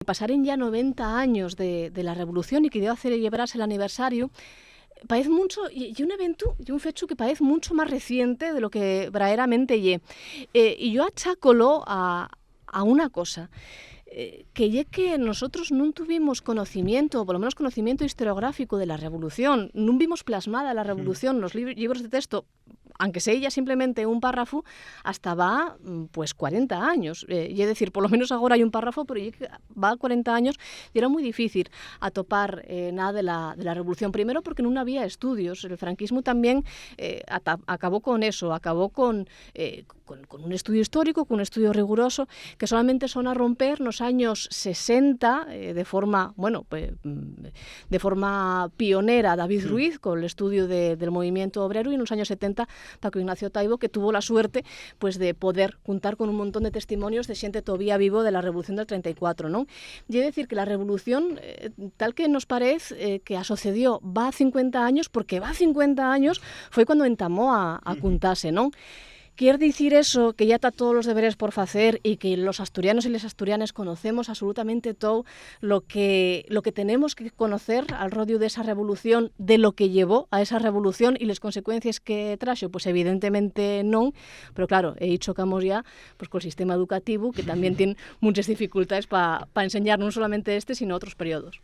Pasaren ya 90 años de la Revolución y que dio a celebrarse el aniversario, parece mucho, y un evento, y un fecho que parece mucho más reciente de lo que verdaderamente lle. Y yo achacolo a una cosa, que lle que nosotros non tuvimos conocimiento, o por lo menos conocimiento historiográfico de la Revolución, non vimos plasmada la Revolución nos libros de texto, aunque sea ella simplemente un párrafo, hasta va pues 40 años. Es decir, por lo menos ahora hay un párrafo, pero va 40 años y era muy difícil atopar nada de la Revolución. Primero porque no había estudios. El franquismo también acabó con eso, acabó con un estudio histórico, con un estudio riguroso, que solamente son a romper nos años 60, de forma, bueno, pues, de forma pionera David Ruiz, con el estudio del movimiento obrero, y en los años 70 Paco Ignacio Taibo, que tuvo la suerte pues de poder contar con un montón de testimonios de xente todavía vivo de la Revolución del 34, ¿no? Y es decir, que la Revolución, tal que nos parece que sucedió va 50 años, porque va 50 años, fue cuando entamó a contarse, ¿no? Quiere decir eso, que ya está todos los deberes por hacer y que los asturianos y las asturianas conocemos absolutamente todo lo que tenemos que conocer al rodio de esa revolución, de lo que llevó a esa revolución y las consecuencias que trajo. Pues evidentemente no, pero claro, chocamos ya pues con el sistema educativo, que también tiene muchas dificultades para enseñar no solamente este, sino otros periodos.